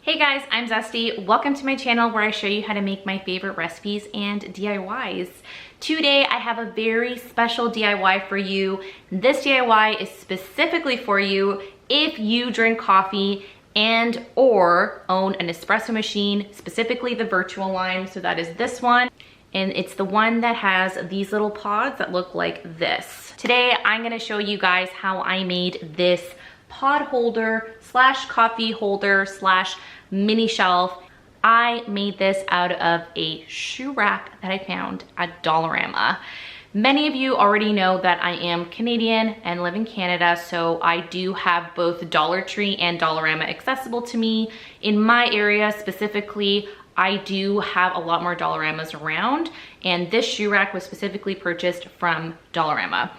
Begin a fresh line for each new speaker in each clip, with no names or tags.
Hey guys, I'm Zesty. Welcome to my channel where I show you how to make my favorite recipes and DIYs. Today I have a very special DIY for you. This DIY is specifically for you if you drink coffee and or own an espresso machine, specifically the virtual line. So that is this one. And it's the one that has these little pods that look like this. Today I'm gonna show you guys how I made this pod holder slash coffee holder slash mini shelf. I made this out of a shoe rack that I found at Dollarama. Many of you already know that I am Canadian and live in Canada, so I do have both Dollar Tree and Dollarama accessible to me. In my area specifically, I do have a lot more Dollaramas around, and this shoe rack was specifically purchased from Dollarama.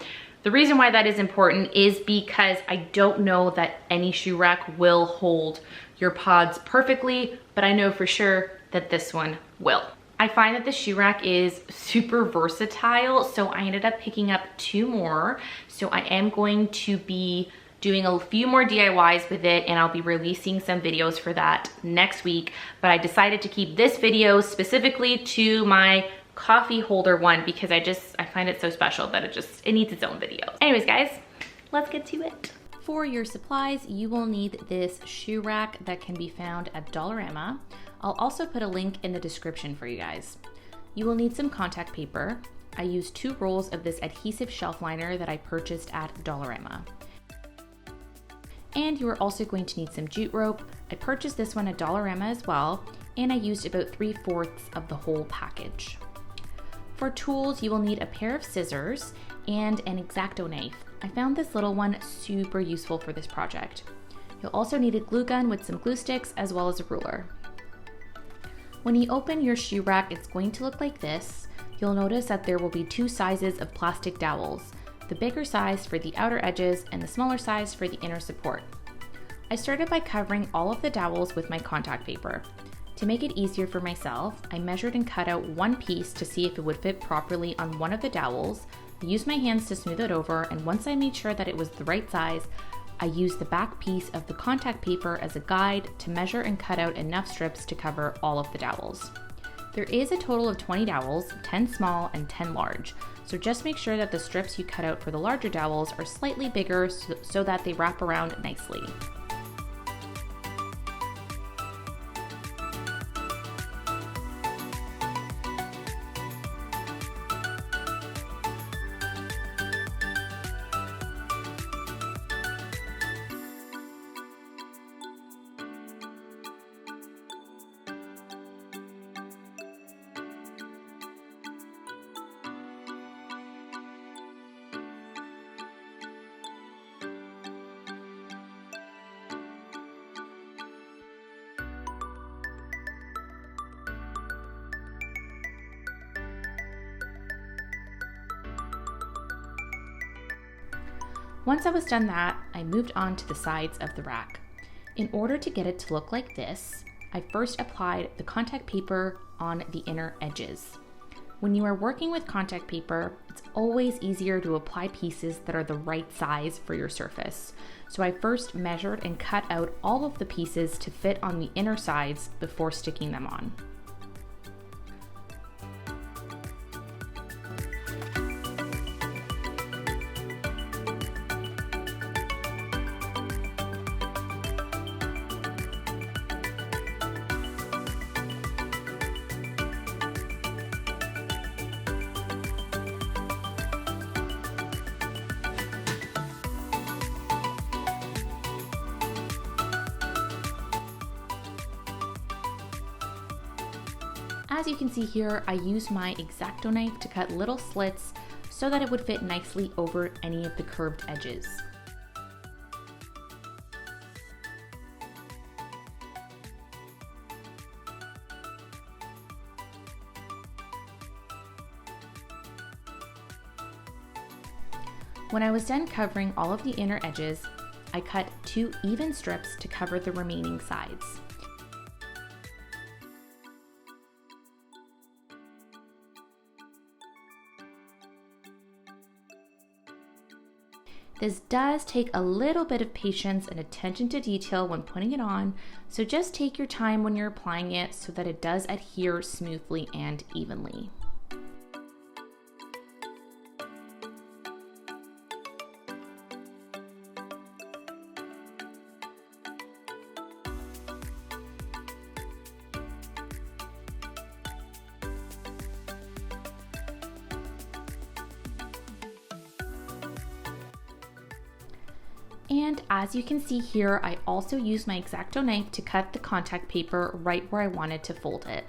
The reason why that is important is because I don't know that any shoe rack will hold your pods perfectly, but I know for sure that this one will. I find that the shoe rack is super versatile, so I ended up picking up 2 more. So I am going to be doing a few more DIYs with it, and I'll be releasing some videos for that next week. But I decided to keep this video specifically to my coffee holder one because I find it so special that it needs its own video. Anyways guys, let's get to it. For your supplies, you will need this shoe rack that can be found at Dollarama. I'll also put a link in the description for you guys. You will need some contact paper. I used 2 rolls of this adhesive shelf liner that I purchased at Dollarama. And you are also going to need some jute rope. I purchased this one at Dollarama as well, and I used about 3/4 of the whole package. For tools, you will need a pair of scissors and an X-Acto knife. I found this little one super useful for this project. You'll also need a glue gun with some glue sticks as well as a ruler. When you open your shoe rack, it's going to look like this. You'll notice that there will be 2 sizes of plastic dowels, the bigger size for the outer edges and the smaller size for the inner support. I started by covering all of the dowels with my contact paper. To make it easier for myself, I measured and cut out 1 piece to see if it would fit properly on one of the dowels. I used my hands to smooth it over, and once I made sure that it was the right size, I used the back piece of the contact paper as a guide to measure and cut out enough strips to cover all of the dowels. There is a total of 20 dowels, 10 small and 10 large, so just make sure that the strips you cut out for the larger dowels are slightly bigger so that they wrap around nicely. Once I was done that, I moved on to the sides of the rack. In order to get it to look like this, I first applied the contact paper on the inner edges. When you are working with contact paper, it's always easier to apply pieces that are the right size for your surface. So I first measured and cut out all of the pieces to fit on the inner sides before sticking them on. As you can see here, I used my X-Acto knife to cut little slits so that it would fit nicely over any of the curved edges. When I was done covering all of the inner edges, I cut 2 even strips to cover the remaining sides. This does take a little bit of patience and attention to detail when putting it on, so just take your time when you're applying it so that it does adhere smoothly and evenly. And as you can see here, I also used my X-Acto knife to cut the contact paper right where I wanted to fold it.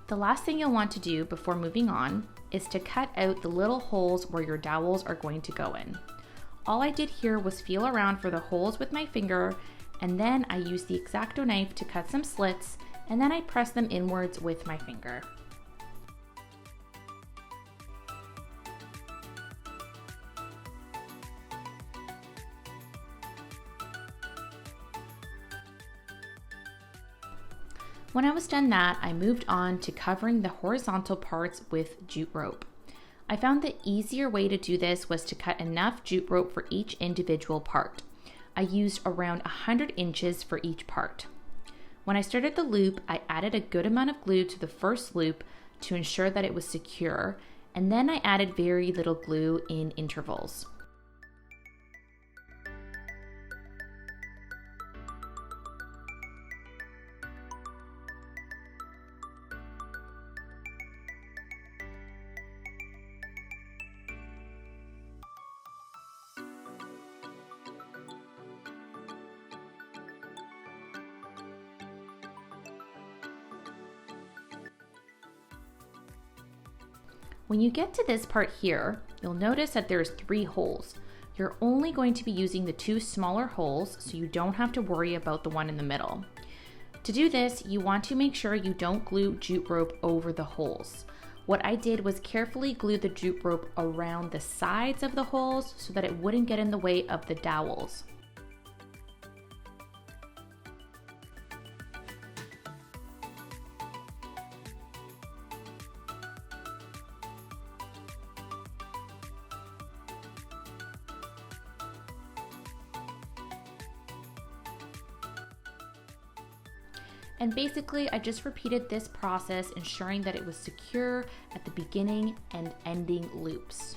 The last thing you'll want to do before moving on is to cut out the little holes where your dowels are going to go in. All I did here was feel around for the holes with my finger, and then I used the X-Acto knife to cut some slits, and then I pressed them inwards with my finger. When I was done that, I moved on to covering the horizontal parts with jute rope. I found the easier way to do this was to cut enough jute rope for each individual part. I used around 100 inches for each part. When I started the loop, I added a good amount of glue to the first loop to ensure that it was secure, and then I added very little glue in intervals. When you get to this part here, you'll notice that there's 3 holes. You're only going to be using the 2 smaller holes, so you don't have to worry about the one in the middle. To do this, you want to make sure you don't glue jute rope over the holes. What I did was carefully glue the jute rope around the sides of the holes so that it wouldn't get in the way of the dowels. And basically, I just repeated this process, ensuring that it was secure at the beginning and ending loops.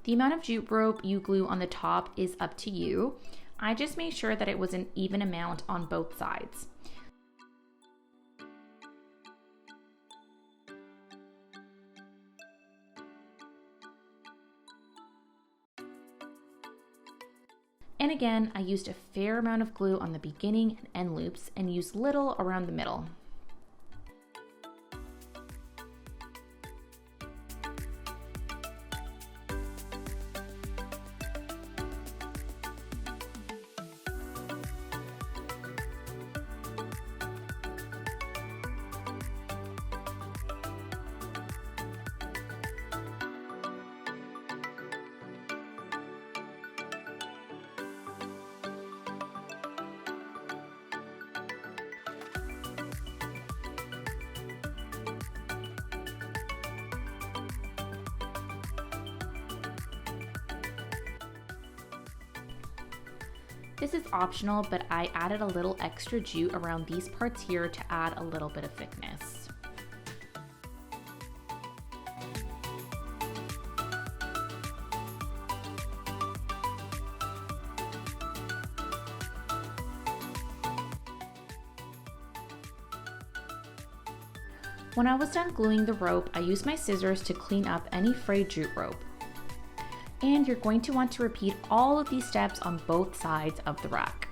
The amount of jute rope you glue on the top is up to you. I just made sure that it was an even amount on both sides. And again, I used a fair amount of glue on the beginning and end loops and used little around the middle. This is optional, but I added a little extra jute around these parts here to add a little bit of thickness. When I was done gluing the rope, I used my scissors to clean up any frayed jute rope. And you're going to want to repeat all of these steps on both sides of the rack.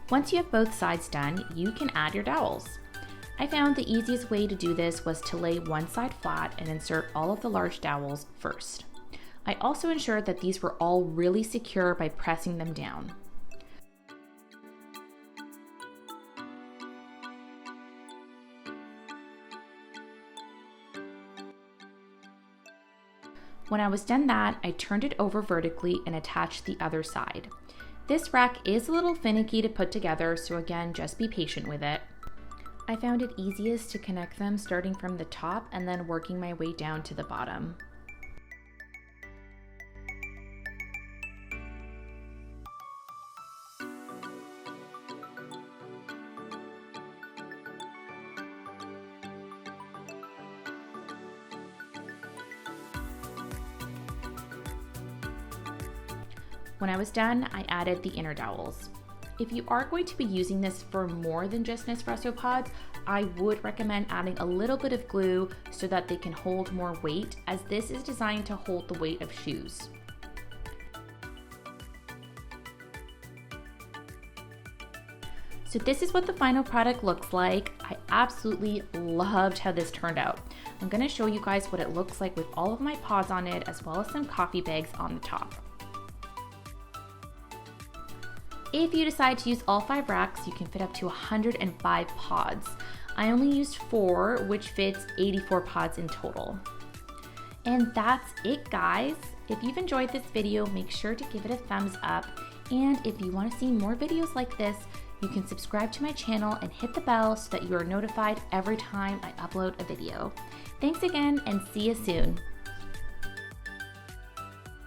Once you have both sides done, you can add your dowels. I found the easiest way to do this was to lay one side flat and insert all of the large dowels first. I also ensured that these were all really secure by pressing them down. When I was done that, I turned it over vertically and attached the other side. This rack is a little finicky to put together, so again, just be patient with it. I found it easiest to connect them starting from the top and then working my way down to the bottom. When I was done, I added the inner dowels. If you are going to be using this for more than just Nespresso pods, I would recommend adding a little bit of glue so that they can hold more weight, as this is designed to hold the weight of shoes. So this is what the final product looks like. I absolutely loved how this turned out. I'm going to show you guys what it looks like with all of my pods on it, as well as some coffee bags on the top. If you decide to use all 5 racks, you can fit up to 105 pods. I only used 4, which fits 84 pods in total. And that's it, guys. If you've enjoyed this video, make sure to give it a thumbs up. And if you want to see more videos like this, you can subscribe to my channel and hit the bell so that you are notified every time I upload a video. Thanks again, and see you soon.